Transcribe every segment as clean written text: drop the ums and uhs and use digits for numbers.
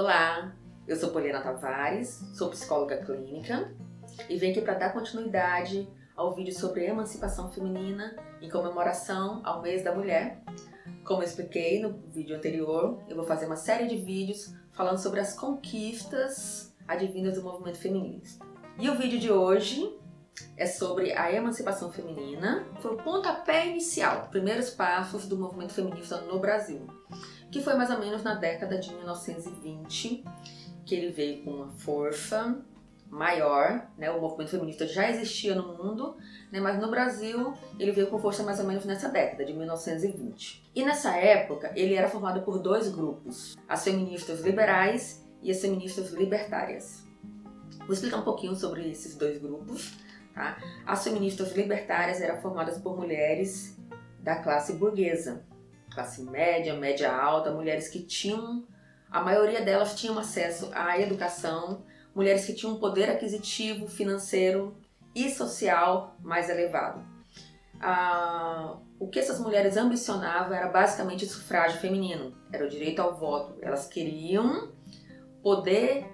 Olá, eu sou Poliana Tavares, sou psicóloga clínica e venho aqui para dar continuidade ao vídeo sobre emancipação feminina em comemoração ao mês da mulher. Como eu expliquei no vídeo anterior, eu vou fazer uma série de vídeos falando sobre as conquistas advindas do movimento feminista. E o vídeo de hoje é sobre a emancipação feminina, foi o pontapé inicial, primeiros passos do movimento feminista no Brasil, que foi mais ou menos na década de 1920, que ele veio com uma força maior, né? O movimento feminista já existia no mundo, né? Mas no Brasil ele veio com força mais ou menos nessa década de 1920. E nessa época ele era formado por dois grupos, as feministas liberais e as feministas libertárias. Vou explicar um pouquinho sobre esses dois grupos. Tá? As feministas libertárias eram formadas por mulheres da classe burguesa, classe média, média alta, mulheres que tinham, a maioria delas tinham acesso à educação, mulheres que tinham um poder aquisitivo, financeiro e social mais elevado. O que essas mulheres ambicionavam era basicamente o sufrágio feminino, era o direito ao voto. Elas queriam poder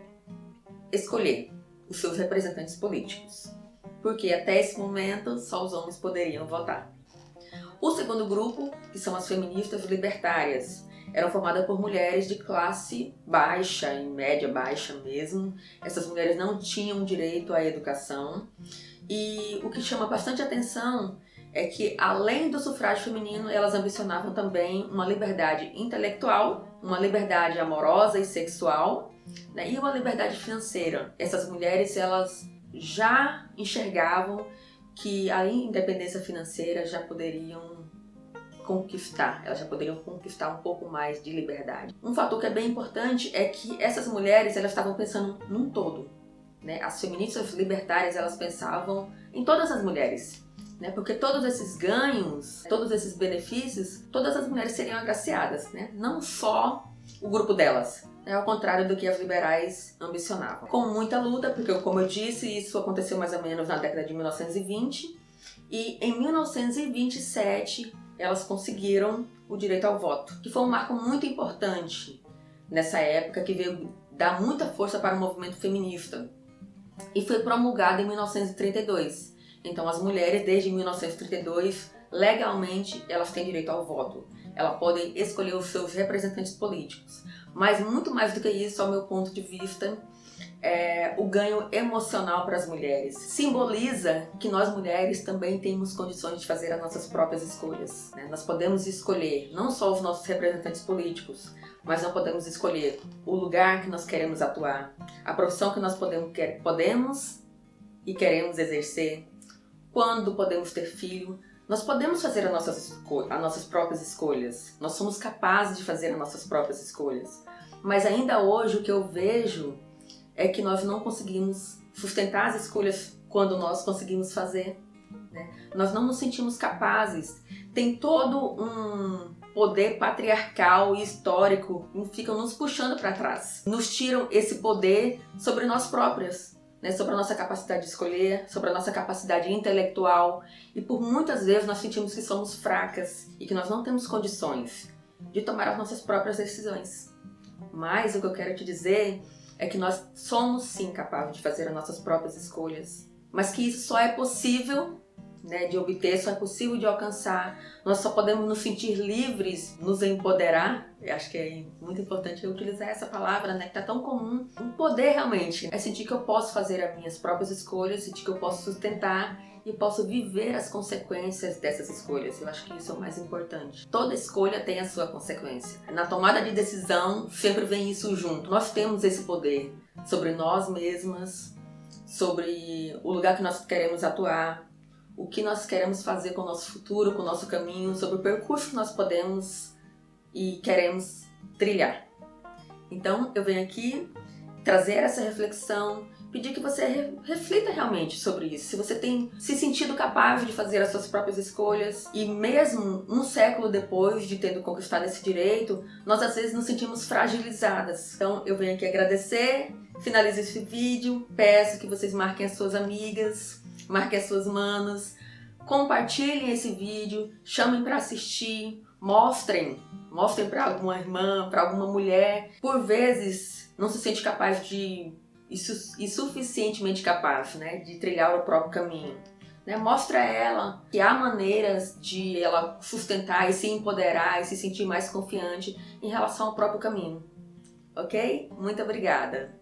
escolher os seus representantes políticos, porque até esse momento só os homens poderiam votar. O segundo grupo, que são as feministas libertárias, eram formadas por mulheres de classe baixa, em média baixa mesmo. Essas mulheres não tinham direito à educação. E o que chama bastante atenção é que, além do sufrágio feminino, elas ambicionavam também uma liberdade intelectual, uma liberdade amorosa e sexual, né, e uma liberdade financeira. Essas mulheres, elas já enxergavam que a independência financeira já poderiam conquistar, elas já poderiam conquistar um pouco mais de liberdade. Um fator que é bem importante é que essas mulheres, elas estavam pensando num todo, né? As feministas libertárias, elas pensavam em todas as mulheres, né? Porque todos esses ganhos, todos esses benefícios, todas as mulheres seriam agraciadas, né? Não só o grupo delas, né? Ao contrário do que as liberais ambicionavam. Com muita luta, porque como eu disse, isso aconteceu mais ou menos na década de 1920, e em 1927 elas conseguiram o direito ao voto, que foi um marco muito importante nessa época, que veio dar muita força para o movimento feminista, e foi promulgado em 1932. Então as mulheres, desde 1932, legalmente elas têm direito ao voto. Elas podem escolher os seus representantes políticos. Mas muito mais do que isso, ao meu ponto de vista, o ganho emocional para as mulheres. Simboliza que nós mulheres também temos condições de fazer as nossas próprias escolhas, né? Nós podemos escolher não só os nossos representantes políticos, mas nós podemos escolher o lugar que nós queremos atuar, a profissão que nós podemos e queremos exercer, quando podemos ter filho. Nós podemos fazer as nossas próprias escolhas. Nós somos capazes de fazer as nossas próprias escolhas. Mas ainda hoje o que eu vejo é que nós não conseguimos sustentar as escolhas quando nós conseguimos fazer, né? Nós não nos sentimos capazes. Tem todo um poder patriarcal e histórico que ficam nos puxando para trás. Nos tiram esse poder sobre nós próprias, né? Sobre a nossa capacidade de escolher, sobre a nossa capacidade intelectual. E por muitas vezes nós sentimos que somos fracas e que nós não temos condições de tomar as nossas próprias decisões. Mas o que eu quero te dizer é que nós somos sim capazes de fazer as nossas próprias escolhas, mas que isso só é possível, né, de obter, só é possível de alcançar. Nós só podemos nos sentir livres, nos empoderar. Eu acho que é muito importante eu utilizar essa palavra, né, que tá tão comum. O poder realmente é sentir que eu posso fazer as minhas próprias escolhas, sentir que eu posso sustentar e posso viver as consequências dessas escolhas. Eu acho que isso é o mais importante. Toda escolha tem a sua consequência. Na tomada de decisão, sempre vem isso junto. Nós temos esse poder sobre nós mesmas, sobre o lugar que nós queremos atuar, o que nós queremos fazer com o nosso futuro, com o nosso caminho, sobre o percurso que nós podemos e queremos trilhar. Então, eu venho aqui trazer essa reflexão, pedir que você reflita realmente sobre isso. Se você tem se sentido capaz de fazer as suas próprias escolhas, e mesmo um século depois de tendo conquistado esse direito, nós às vezes nos sentimos fragilizadas. Então eu venho aqui agradecer, finalizo esse vídeo, peço que vocês marquem as suas amigas, marquem as suas manas, compartilhem esse vídeo, chamem para assistir, mostrem para alguma irmã, para alguma mulher. Por vezes não se sente capaz de e suficientemente capaz, né, de trilhar o próprio caminho. Né? Mostra a ela que há maneiras de ela sustentar e se empoderar e se sentir mais confiante em relação ao próprio caminho. Ok? Muito obrigada!